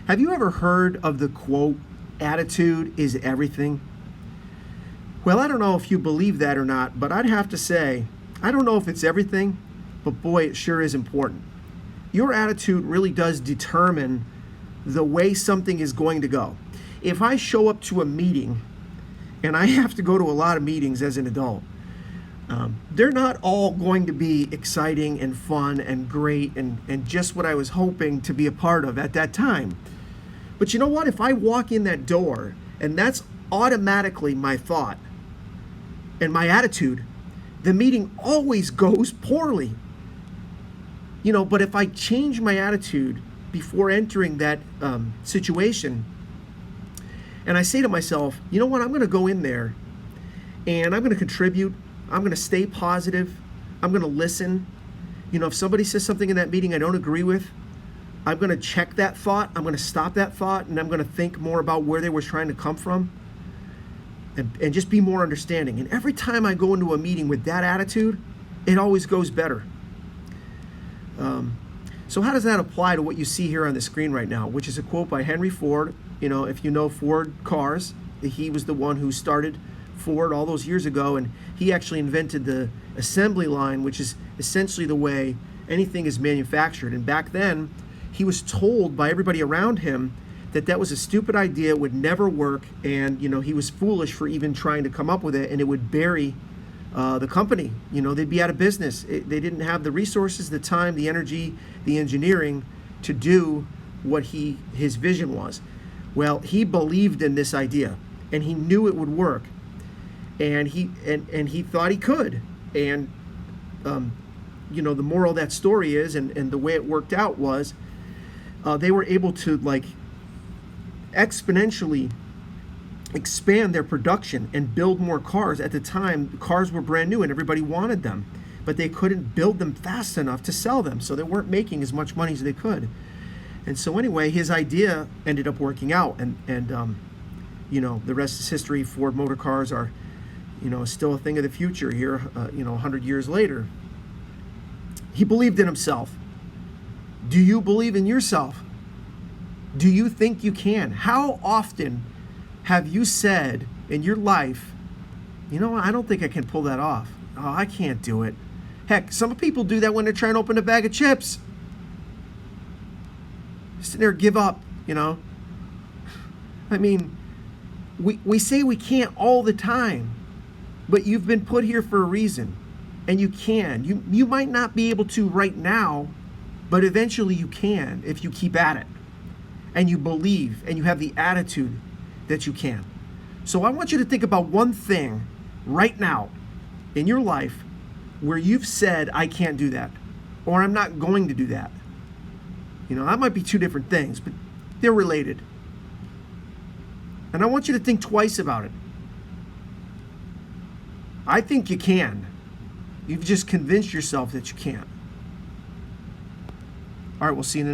Have you ever heard of the quote, attitude is everything? Well, I don't know if you believe that or not, but I'd have to say, I don't know if it's everything, but boy, it sure is important. Your attitude really does determine the way something is going to go. If I show up to a meeting, and I have to go to a lot of meetings as an adult, they're not all going to be exciting and fun and great and just what I was hoping to be a part of at that time. But you know what? If I walk in that door and that's automatically my thought and my attitude, the meeting always goes poorly. But if I change my attitude before entering that situation, and I say to myself, you know what, I'm going to go in there and I'm going to contribute. I'm going to stay positive. I'm going to listen. If somebody says something in that meeting I don't agree with, I'm going to check that thought. I'm going to stop that thought, and I'm going to think more about where they were trying to come from and just be more understanding. And every time I go into a meeting with that attitude, it always goes better. So how does that apply to what you see here on the screen right now, which is a quote by Henry Ford? If you know Ford cars, he was the one who started Ford all those years ago, and he actually invented the assembly line, which is essentially the way anything is manufactured. And back then, he was told by everybody around him that that was a stupid idea, it would never work, and he was foolish for even trying to come up with it, and it would bury the company. They'd be out of business. They didn't have the resources, the time, the energy, the engineering to do what his vision was. Well, he believed in this idea, and he knew it would work, and he thought he could. And the moral of that story is, and the way it worked out was, they were able to exponentially expand their production and build more cars. At the time, cars were brand new and everybody wanted them, but they couldn't build them fast enough to sell them, so they weren't making as much money as they could. And so anyway, his idea ended up working out, and the rest is history. Ford Motor Cars are still a thing of the future here 100 years later. He believed in himself. Do you believe in yourself? Do you think you can? How often have you said in your life, I don't think I can pull that off. Oh, I can't do it. Heck, some people do that when they're trying to open a bag of chips. Sitting there, give up, I mean, we say we can't all the time, but you've been put here for a reason, and you can. You might not be able to right now, but eventually you can if you keep at it, and you believe, and you have the attitude that you can. So I want you to think about one thing right now in your life where you've said, I can't do that, or I'm not going to do that. That might be two different things, but they're related. And I want you to think twice about it. I think you can. You've just convinced yourself that you can't. All right, we'll see you in the next.